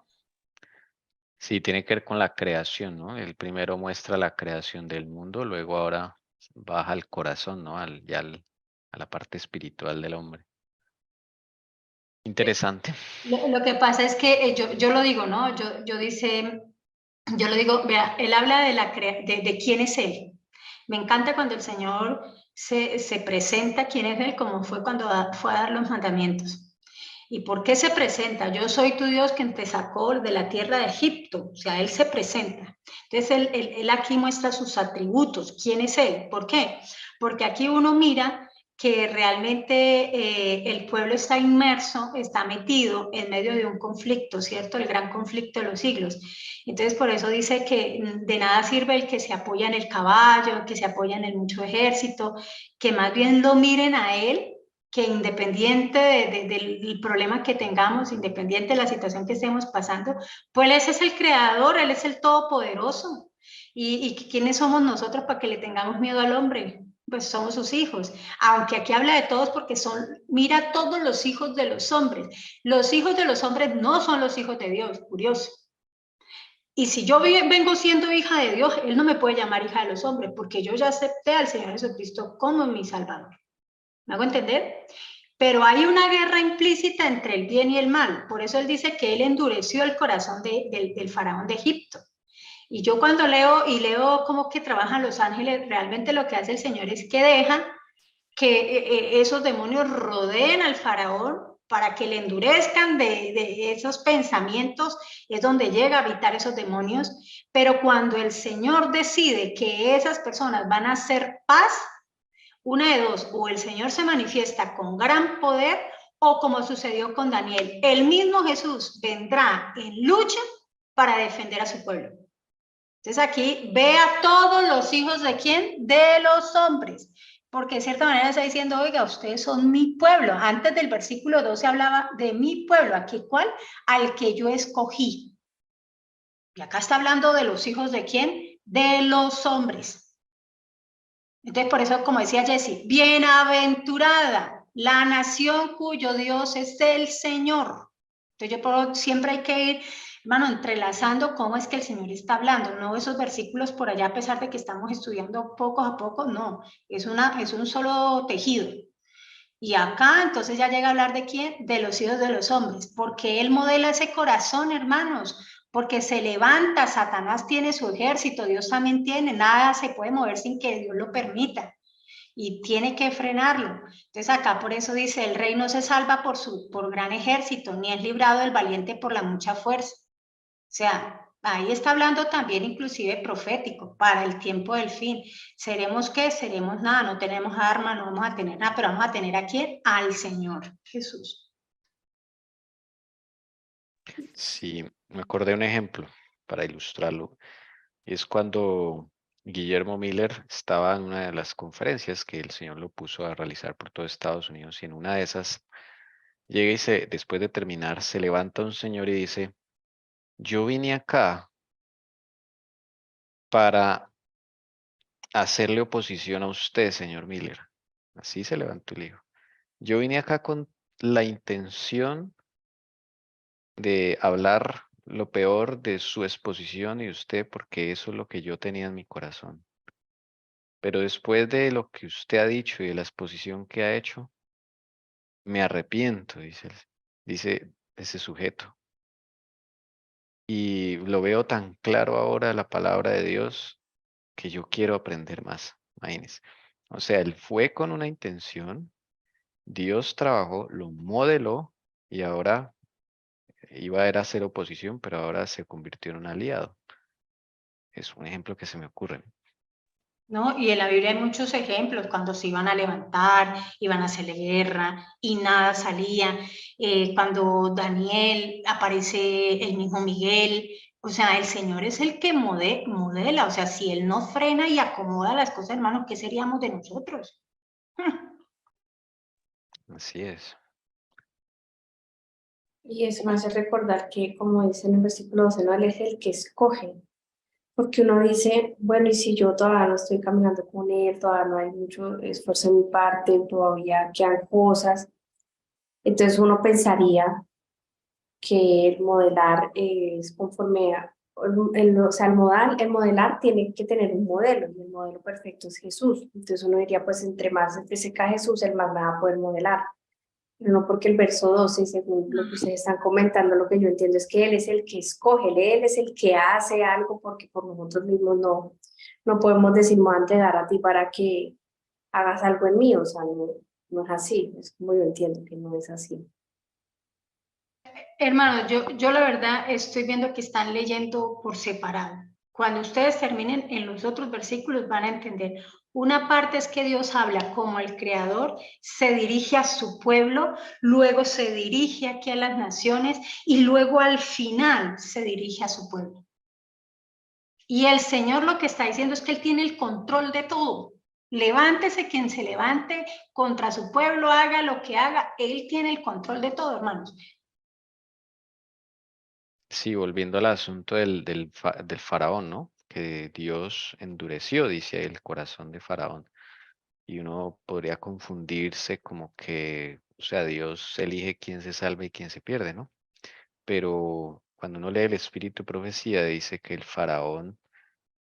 Sí, tiene que ver con la creación, ¿no? El primero muestra la creación del mundo, luego ahora baja al corazón, ¿no? A la parte espiritual del hombre. Interesante. Lo que pasa es que yo lo digo, ¿no? Yo lo digo, vea, él habla de quién es él. Me encanta cuando el Señor se presenta quién es él, como fue cuando fue a dar los mandamientos. ¿Y por qué se presenta? Yo soy tu Dios quien te sacó de la tierra de Egipto. O sea, Él se presenta. Entonces, él aquí muestra sus atributos. ¿Quién es Él? ¿Por qué? Porque aquí uno mira que realmente el pueblo está inmerso, está metido en medio de un conflicto, ¿cierto? El gran conflicto de los siglos. Entonces, por eso dice que de nada sirve el que se apoya en el caballo, que se apoya en el mucho ejército, que más bien lo miren a él, que independiente del problema que tengamos, independiente de la situación que estemos pasando, pues Él es el creador, Él es el todopoderoso. ¿Y quiénes somos nosotros para que le tengamos miedo al hombre? Pues somos sus hijos, aunque aquí habla de todos porque mira todos los hijos de los hombres. Los hijos de los hombres no son los hijos de Dios, curioso. Y si yo vengo siendo hija de Dios, Él no me puede llamar hija de los hombres, porque yo ya acepté al Señor Jesucristo como mi Salvador. ¿Me hago entender? Pero hay una guerra implícita entre el bien y el mal. Por eso Él dice que Él endureció el corazón del faraón de Egipto. Y yo cuando leo cómo que trabajan los ángeles, realmente lo que hace el Señor es que deja que esos demonios rodeen al faraón para que le endurezcan de esos pensamientos, es donde llega a habitar esos demonios. Pero cuando el Señor decide que esas personas van a hacer paz, una de dos, o el Señor se manifiesta con gran poder, o como sucedió con Daniel, el mismo Jesús vendrá en lucha para defender a su pueblo. Entonces aquí ve a todos los hijos de ¿quién? De los hombres, porque de cierta manera está diciendo, oiga, ustedes son mi pueblo. Antes del versículo 12 hablaba de mi pueblo, aquí ¿cuál? Al que yo escogí. Y acá está hablando de los hijos de ¿quién? De los hombres. Entonces por eso, como decía Jesse, bienaventurada la nación cuyo Dios es el Señor. Entonces siempre hay que ir, hermano, entrelazando cómo es que el Señor está hablando, no esos versículos por allá, a pesar de que estamos estudiando poco a poco, no, es un solo tejido. Y acá entonces ya llega a hablar de quién, de los hijos de los hombres, porque Él modela ese corazón, hermanos, porque se levanta, Satanás tiene su ejército, Dios también tiene, nada se puede mover sin que Dios lo permita. Y tiene que frenarlo. Entonces acá por eso dice, el rey no se salva por gran ejército, ni es librado del valiente por la mucha fuerza. O sea, ahí está hablando también inclusive profético, para el tiempo del fin. ¿Seremos qué? Seremos nada, no tenemos arma, no vamos a tener nada, pero vamos a tener ¿a quién? Al Señor Jesús. Sí, me acordé de un ejemplo para ilustrarlo. Es cuando Guillermo Miller estaba en una de las conferencias que el Señor lo puso a realizar por todo Estados Unidos, y en una de esas llega y después de terminar, se levanta un señor y dice, yo vine acá para hacerle oposición a usted, señor Miller. Así se levantó y le dijo, yo vine acá con la intención de hablar lo peor de su exposición y usted, porque eso es lo que yo tenía en mi corazón. Pero después de lo que usted ha dicho y de la exposición que ha hecho, me arrepiento, dice ese sujeto. Y lo veo tan claro ahora la palabra de Dios que yo quiero aprender más. Imagínense. O sea, él fue con una intención, Dios trabajó, lo modeló y ahora iba a ir a hacer oposición, pero ahora se convirtió en un aliado. Es un ejemplo que se me ocurre. ¿No? Y en la Biblia hay muchos ejemplos, cuando se iban a levantar, iban a hacer guerra y nada salía. Cuando Daniel aparece el mismo Miguel, o sea, el Señor es el que modela, o sea, si Él no frena y acomoda las cosas, hermanos, ¿qué seríamos de nosotros? Así es. Y eso me hace recordar que, como dice en el versículo 12, no, Él es el que escoge. Porque uno dice, bueno, y si yo todavía no estoy caminando con Él, todavía no hay mucho esfuerzo en mi parte, todavía quedan cosas. Entonces uno pensaría que el modelar es conforme a, o sea, el modelar tiene que tener un modelo, y el modelo perfecto es Jesús. Entonces uno diría, pues entre más se cae Jesús, el más me va a poder modelar. Pero no, porque el verso 12, según lo que ustedes están comentando, lo que yo entiendo es que Él es el que escoge, Él es el que hace algo, porque por nosotros mismos no podemos decir, me voy a entregar a ti para que hagas algo en mí, o sea, no es así, es como yo entiendo que no es así. Hermanos, yo la verdad estoy viendo que están leyendo por separado. Cuando ustedes terminen en los otros versículos van a entender. Una parte es que Dios habla como el creador, se dirige a su pueblo, luego se dirige aquí a las naciones y luego al final se dirige a su pueblo. Y el Señor lo que está diciendo es que Él tiene el control de todo. Levántese quien se levante contra su pueblo, haga lo que haga, Él tiene el control de todo, hermanos. Sí, volviendo al asunto del faraón, ¿no? Que Dios endureció, dice el corazón de faraón. Y uno podría confundirse como que, o sea, Dios elige quién se salva y quién se pierde, ¿no? Pero cuando uno lee el Espíritu de Profecía, dice que el faraón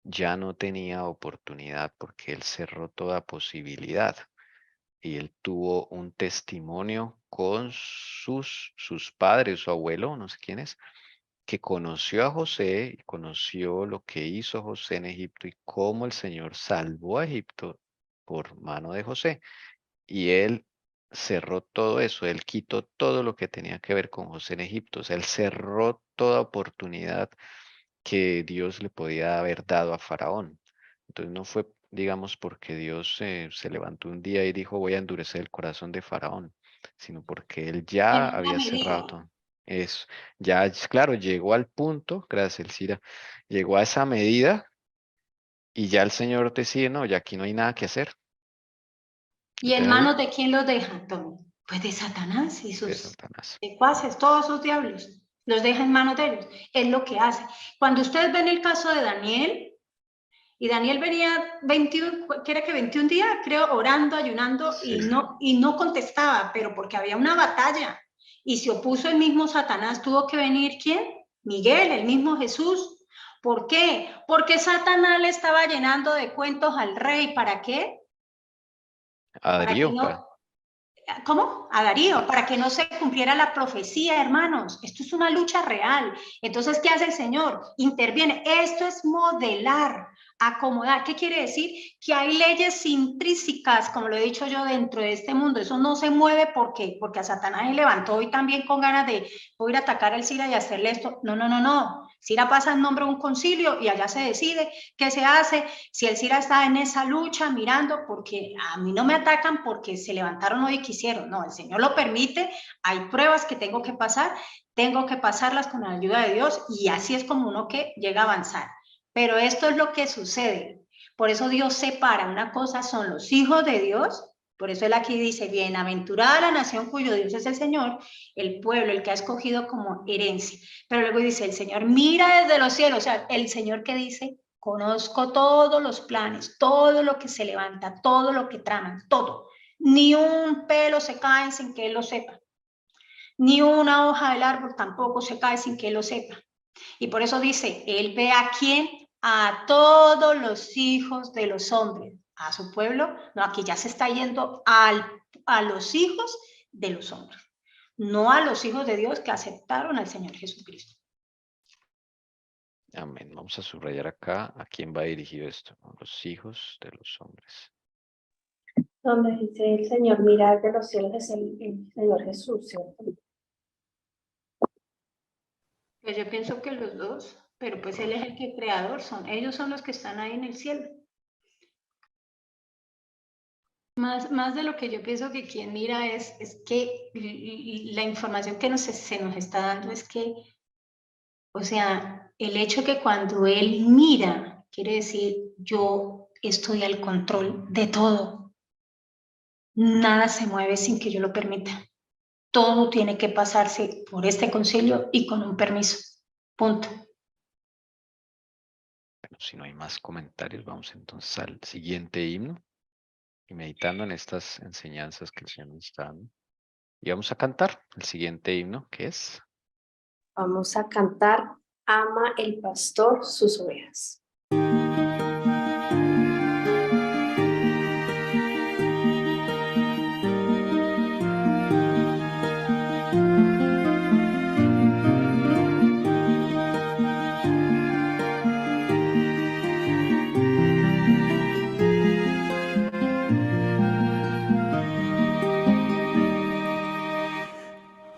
ya no tenía oportunidad porque él cerró toda posibilidad y él tuvo un testimonio con sus padres, su abuelo, no sé quién es, que conoció a José y conoció lo que hizo José en Egipto y cómo el Señor salvó a Egipto por mano de José. Y él cerró todo eso, él quitó todo lo que tenía que ver con José en Egipto, o sea, él cerró toda oportunidad que Dios le podía haber dado a Faraón. Entonces no fue, digamos, porque Dios se levantó un día y dijo voy a endurecer el corazón de Faraón, sino porque él ya En una había cerrado medida. todo. Eso, ya, claro, llegó al punto, gracias, Elcira, llegó a esa medida y ya el Señor decide, no, ya aquí no hay nada que hacer. ¿Y en Entonces ahí, manos de quién los deja, Tommy? Pues de Satanás y de sus Satanás. secuaces, todos sus diablos. Los deja en manos de ellos. Es lo que hace. Cuando ustedes ven el caso de Daniel, y Daniel venía 21, ¿quiere que 21 días? Creo, orando, ayunando, Sí. y no contestaba, pero porque había una batalla. Y se opuso el mismo Satanás. ¿Tuvo que venir quién? Miguel, el mismo Jesús. ¿Por qué? Porque Satanás le estaba llenando de cuentos al rey. ¿Para qué? A Para que Darío, no, ¿cómo? A Darío, para que no se cumpliera la profecía, hermanos. Esto es una lucha real. Entonces, ¿qué hace el Señor? Interviene. Esto es modelar, acomodar. ¿Qué quiere decir? Que hay leyes intrínsecas, como lo he dicho yo, dentro de este mundo. Eso no se mueve porque a Satanás se levantó hoy también con ganas de voy a ir a atacar al Cira y hacerle esto. No, no, no, no. Cira pasa en nombre de un concilio y allá se decide qué se hace. Si el Cira está en esa lucha mirando, porque a mí no me atacan porque se levantaron hoy y quisieron. No, el Señor lo permite. Hay pruebas que tengo que pasarlas con la ayuda de Dios y así es como uno que llega a avanzar. Pero esto es lo que sucede. Por eso Dios separa. Una cosa son los hijos de Dios. Por eso él aquí dice, bienaventurada la nación cuyo Dios es el Señor, el pueblo, el que ha escogido como herencia. Pero luego dice, el Señor mira desde los cielos, o sea, el Señor que dice, conozco todos los planes, todo lo que se levanta, todo lo que traman, todo. Ni un pelo se cae sin que él lo sepa. Ni una hoja del árbol tampoco se cae sin que él lo sepa. Y por eso dice, él ve a quién, a todos los hijos de los hombres, a su pueblo. No, aquí ya se está yendo a los hijos de los hombres, no a los hijos de Dios que aceptaron al Señor Jesucristo. Amén. Vamos a subrayar acá a quién va dirigido esto, ¿no? Los hijos de los hombres. Donde dice el Señor, mirar de los cielos es el Señor Jesús, ¿cierto? Pues yo pienso que los dos, pero pues él es el que creador, ellos son los que están ahí en el cielo. Más de lo que yo pienso que quien mira es que la información que se nos está dando es que, o sea, el hecho que cuando él mira, quiere decir, yo estoy al control de todo. Nada se mueve sin que yo lo permita. Todo tiene que pasarse por este concilio y con un permiso. Punto. Bueno, si no hay más comentarios, vamos entonces al siguiente himno y meditando en estas enseñanzas que el Señor nos está dando. Y vamos a cantar el siguiente himno, que es Vamos a cantar, ama el pastor sus ovejas.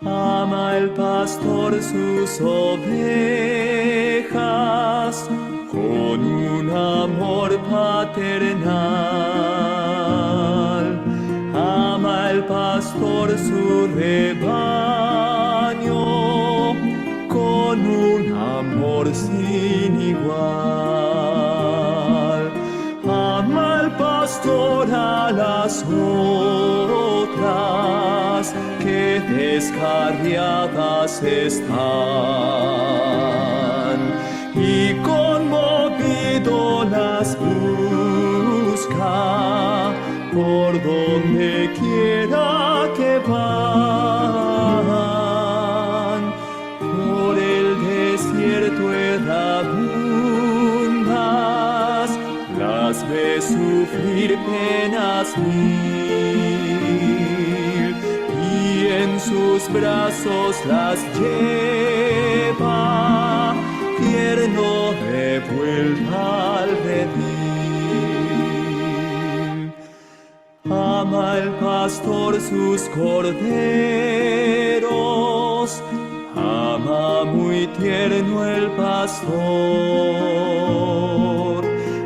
Ama el pastor sus ovejas con un amor paternal. su rebaño con un amor sin igual. Ama al pastor a las otras que descarriadas están, y conmovido las busca por donde quiera que van. Por el desierto errabundas, las ves sufrir penas mil, y en sus brazos las lleva, tierno de vuelta al redil. Ama el pastor sus corderos, ama muy tierno el pastor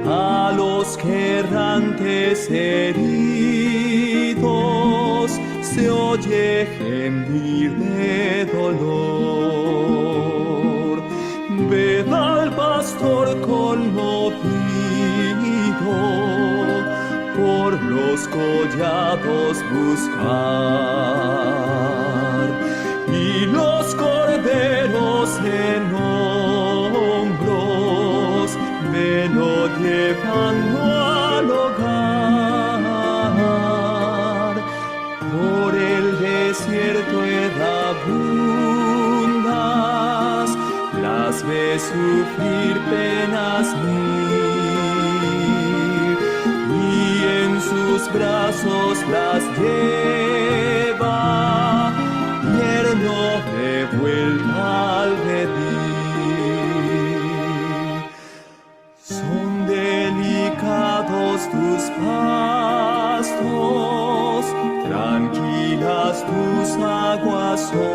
a los que errantes heridos se oye gemir de dolor. Ved al pastor conmovido por los collados buscar, y los corderos en hombros velo llevando al hogar. Por el desierto errabundas, las ves sufrir penas mil, y en sus brazos las lleva, tierno de vuelta al redil. Son delicados tus pastos, tranquilas tus aguas son.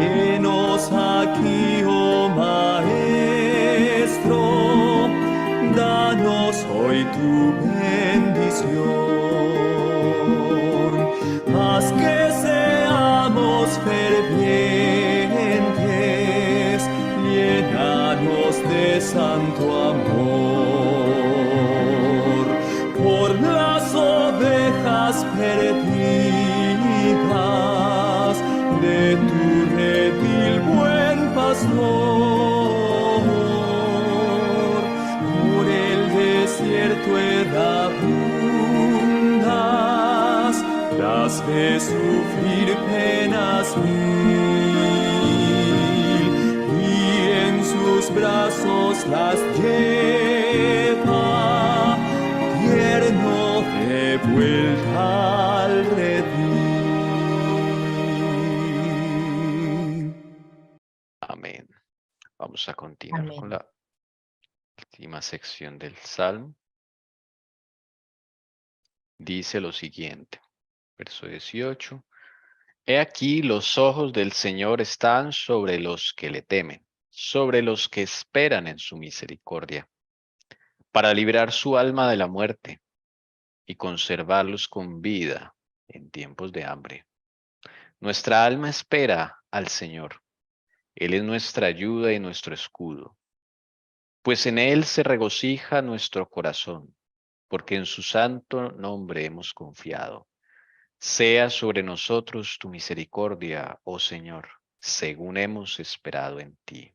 Henos aquí, oh Maestro, danos hoy tu bendición. Haz que seamos fervientes, llénanos de santo amor. Por las ovejas perdidas de tu redil, buen pastor. Por el desierto errabundas, las ves sufrir penas mil, y en sus brazos las lleva, tierno de vuelta al redil. Amén. Vamos a continuar con Amén. la última sección del Salmo. Dice lo siguiente, verso 18. He aquí los ojos del Señor están sobre los que le temen, sobre los que esperan en su misericordia, para librar su alma de la muerte y conservarlos con vida en tiempos de hambre. Nuestra alma espera al Señor. Él es nuestra ayuda y nuestro escudo. Pues en Él se regocija nuestro corazón, porque en su santo nombre hemos confiado. Sea sobre nosotros tu misericordia, oh Señor, según hemos esperado en ti.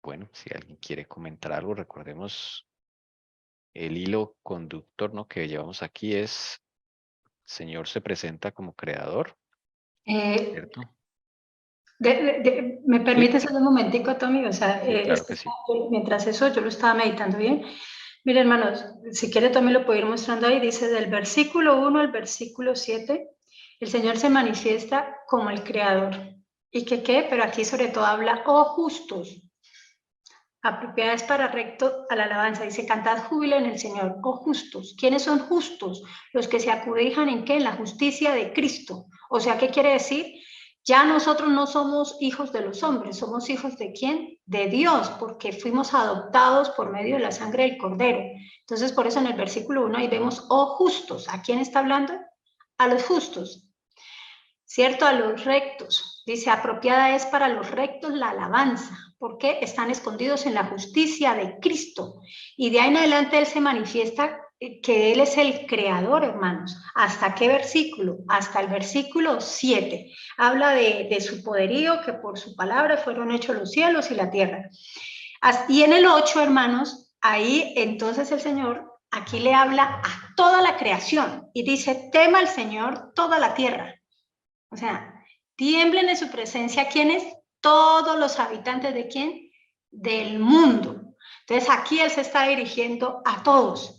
Bueno, si alguien quiere comentar algo, recordemos el hilo conductor, ¿no?, que llevamos aquí es: Señor se presenta como creador, ¿cierto? ¿Me permites un momentico, Tommy? O sea, Sí, claro que sí. mientras eso yo lo estaba meditando bien. Mira, hermanos, si quiere Tommy lo puedo ir mostrando ahí. Dice del versículo 1 al versículo 7, el Señor se manifiesta como el creador. ¿Y qué? Pero aquí sobre todo habla, oh justos, apropiadas para recto a la alabanza. Dice, cantad júbilo en el Señor, oh justos. ¿Quiénes son justos? Los que se acudijan en qué? En la justicia de Cristo. O sea, ¿qué quiere decir? Ya nosotros no somos hijos de los hombres, somos hijos ¿de quién? De Dios, porque fuimos adoptados por medio de la sangre del Cordero. Entonces, por eso en el versículo 1 ahí vemos, oh justos. ¿A quién está hablando? A los justos, ¿cierto? A los rectos. Dice, apropiada es para los rectos la alabanza, porque están escondidos en la justicia de Cristo. Y de ahí en adelante Él se manifiesta que Él es el creador, hermanos. ¿Hasta qué versículo? Hasta el versículo 7. Habla de su poderío, que por su palabra fueron hechos los cielos y la tierra. Y en el 8, hermanos, ahí entonces el Señor aquí le habla a toda la creación y dice, tema al Señor toda la tierra. O sea, tiemblen en su presencia, ¿quiénes? Todos los habitantes ¿de quién? Del mundo. Entonces aquí Él se está dirigiendo a todos.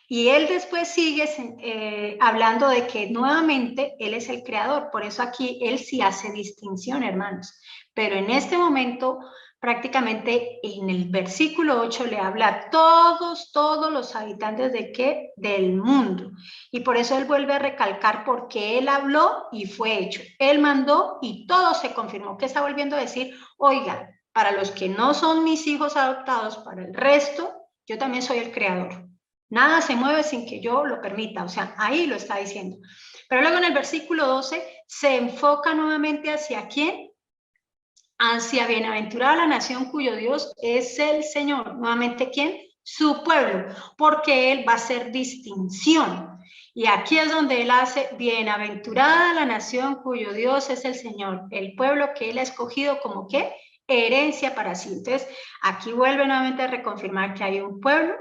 Y Él después sigue hablando de que nuevamente Él es el creador. Por eso aquí Él sí hace distinción, hermanos. Pero en este momento, prácticamente en el versículo 8 le habla a todos los habitantes ¿de qué? Del mundo. Y por eso Él vuelve a recalcar porque Él habló y fue hecho. Él mandó y todo se confirmó. ¿Qué está volviendo a decir? Oiga, para los que no son mis hijos adoptados, para el resto, yo también soy el creador. Nada se mueve sin que yo lo permita, o sea, ahí lo está diciendo. Pero luego en el versículo 12 se enfoca nuevamente hacia ¿quién? Hacia bienaventurada la nación cuyo Dios es el Señor. Nuevamente ¿quién? Su pueblo, porque Él va a hacer distinción. Y aquí es donde Él hace bienaventurada la nación cuyo Dios es el Señor, el pueblo que Él ha escogido como ¿qué? Herencia para sí. Entonces, aquí vuelve nuevamente a reconfirmar que hay un pueblo,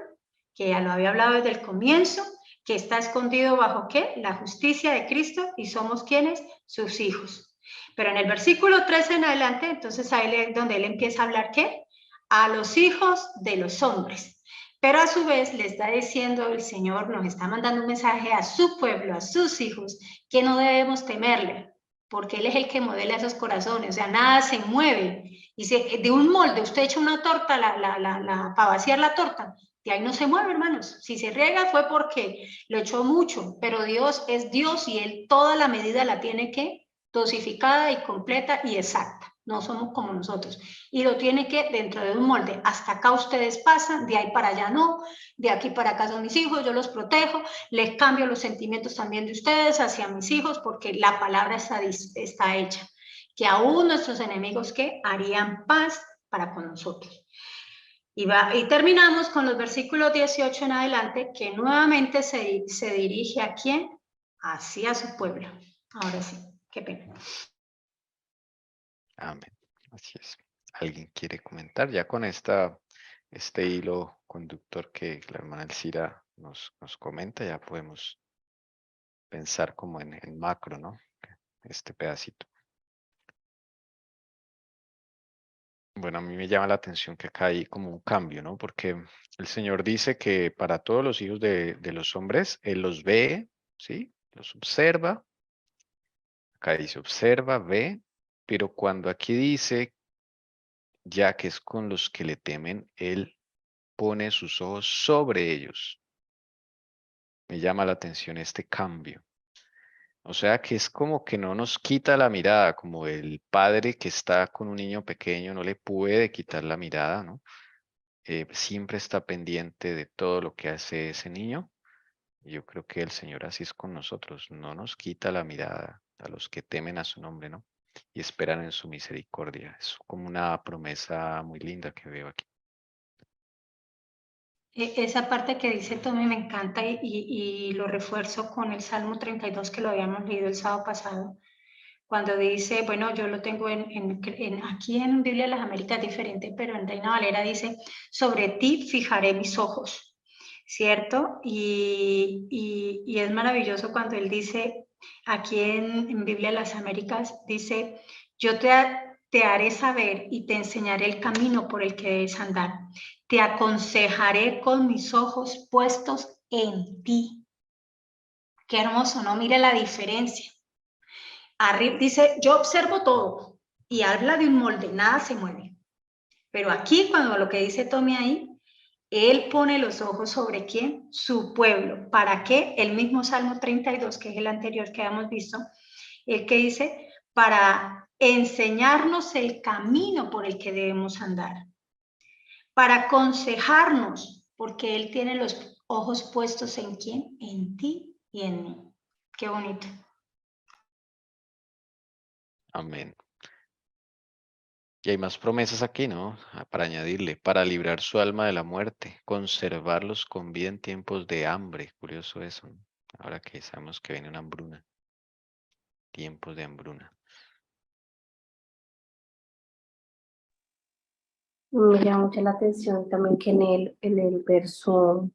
que ya lo había hablado desde el comienzo, que está escondido bajo ¿qué? La justicia de Cristo y somos ¿quiénes? Sus hijos. Pero en el versículo 13 en adelante, entonces ahí es donde Él empieza a hablar ¿qué? A los hijos de los hombres. Pero a su vez le está diciendo el Señor, nos está mandando un mensaje a su pueblo, a sus hijos, que no debemos temerle, porque Él es el que modela esos corazones, o sea, nada se mueve. Dice, de un molde, usted echa una torta para vaciar la torta, de ahí no se mueve, hermanos. Si se riega fue porque lo echó mucho, pero Dios es Dios y Él toda la medida la tiene que dosificada y completa y exacta. No somos como nosotros. Y lo tiene que dentro de un molde. Hasta acá ustedes pasan, de ahí para allá no, de aquí para acá son mis hijos, yo los protejo, les cambio los sentimientos también de ustedes hacia mis hijos porque la palabra está hecha. Que aún nuestros enemigos que harían paz para con nosotros. Y terminamos con los versículos 18 en adelante, que nuevamente se dirige ¿a quién? Hacia su pueblo. Ahora sí, qué pena. Amén. Así es. ¿Alguien quiere comentar? Ya con este hilo conductor que la hermana Elcira nos comenta, ya podemos pensar como en macro, ¿no? Este pedacito. Bueno, a mí me llama la atención que acá hay como un cambio, ¿no? Porque el Señor dice que para todos los hijos de los hombres, Él los ve, ¿sí? Los observa. Acá dice observa, ve, pero cuando aquí dice, ya que es con los que le temen, Él pone sus ojos sobre ellos. Me llama la atención este cambio. O sea que es como que no nos quita la mirada, como el padre que está con un niño pequeño no le puede quitar la mirada, ¿no? Siempre está pendiente de todo lo que hace ese niño. Yo creo que el Señor así es con nosotros, no nos quita la mirada a los que temen a su nombre, ¿no? Y esperan en su misericordia. Es como una promesa muy linda que veo aquí. Esa parte que dice Tommy me encanta y lo refuerzo con el Salmo 32 que lo habíamos leído el sábado pasado, cuando dice, bueno, yo lo tengo aquí en Biblia de las Américas diferente, pero en Reina Valera dice, sobre ti fijaré mis ojos, ¿cierto? Y es maravilloso cuando él dice, aquí en Biblia de las Américas, dice, yo te haré saber y te enseñaré el camino por el que debes andar. Te aconsejaré con mis ojos puestos en ti. Qué hermoso, ¿no? Mire la diferencia. Arriba dice, yo observo todo y habla de un molde, nada se mueve. Pero aquí, cuando lo que dice Tommy ahí, él pone los ojos sobre ¿quién? Su pueblo. ¿Para qué? El mismo Salmo 32, que es el anterior que habíamos visto, el que dice, para enseñarnos el camino por el que debemos andar, para aconsejarnos, porque Él tiene los ojos puestos ¿en quién? En ti y en mí. Qué bonito. Amén. Y hay más promesas aquí, ¿no? Para añadirle, para librar su alma de la muerte, conservarlos con vida en tiempos de hambre. Curioso eso, ¿no? Ahora que sabemos que viene una hambruna. Tiempos de hambruna. Me llama mucho la atención también que en el verso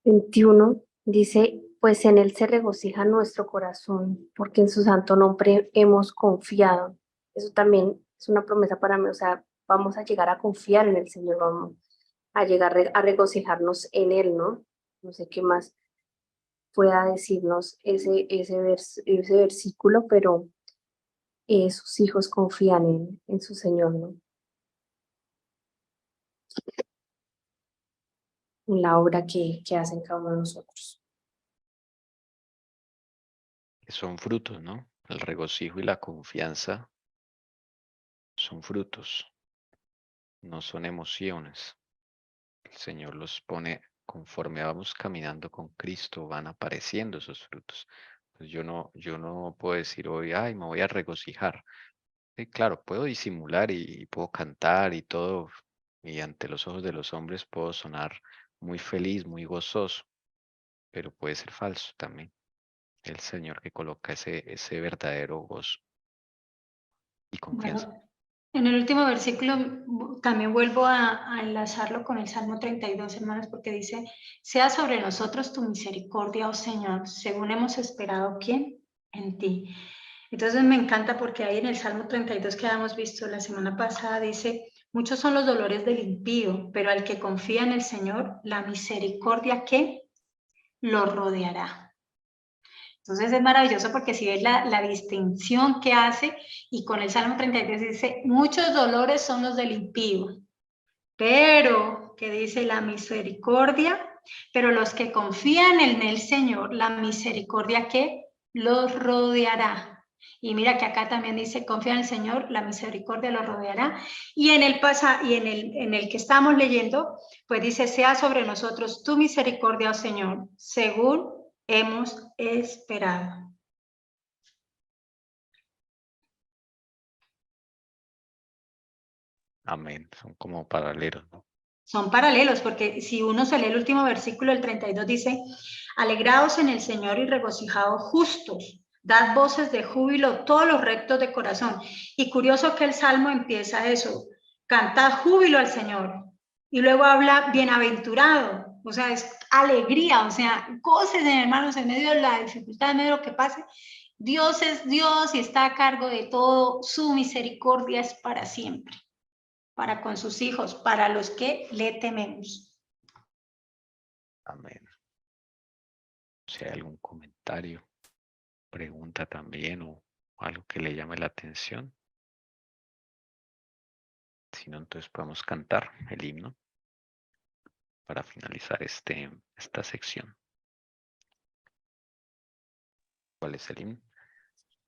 21 dice, pues en él se regocija nuestro corazón, porque en su santo nombre hemos confiado. Eso también es una promesa para mí, o sea, vamos a llegar a confiar en el Señor, vamos a llegar a regocijarnos en él, ¿no? No sé qué más pueda decirnos ese versículo, pero sus hijos confían en su Señor, ¿no? En la obra que hacen cada uno de nosotros. Que son frutos, ¿no? El regocijo y la confianza son frutos, no son emociones. El Señor los pone conforme vamos caminando con Cristo, van apareciendo esos frutos. Pues yo no puedo decir hoy, ay, me voy a regocijar. Sí, claro, puedo disimular y puedo cantar y todo, y ante los ojos de los hombres puedo sonar muy feliz, muy gozoso, pero puede ser falso también. El Señor que coloca ese verdadero gozo y confianza. Bueno, en el último versículo también vuelvo a enlazarlo con el Salmo 32, hermanos, porque dice, sea sobre nosotros tu misericordia, oh Señor, según hemos esperado, ¿quién? En ti. Entonces me encanta porque ahí en el Salmo 32 que habíamos visto la semana pasada dice, muchos son los dolores del impío, pero al que confía en el Señor, la misericordia que lo rodeará. Entonces es maravilloso porque si ves la distinción que hace y con el Salmo 33 dice, muchos dolores son los del impío, pero, que dice la misericordia, pero los que confían en el Señor, la misericordia que los rodeará. Y mira que acá también dice, confía en el Señor, la misericordia los rodeará. Y en el que estamos leyendo, pues dice, sea sobre nosotros tu misericordia, oh Señor, según hemos esperado. Amén. Son como paralelos, ¿no? Son paralelos, porque si uno se lee el último versículo, el 32 dice, alegraos en el Señor y regocijaos justos, dad voces de júbilo todos los rectos de corazón. Y curioso que el Salmo empieza eso, cantad júbilo al Señor. Y luego habla bienaventurado, o sea, es alegría, o sea, goces, hermanos, en medio de la dificultad, en medio de lo que pase. Dios es Dios y está a cargo de todo, su misericordia es para siempre. Para con sus hijos, para los que le tememos. Amén. Si hay algún comentario, pregunta también o algo que le llame la atención. Si no, entonces podemos cantar el himno para finalizar esta sección. ¿Cuál es el himno?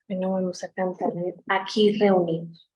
Bueno, vamos a cantar aquí reunidos.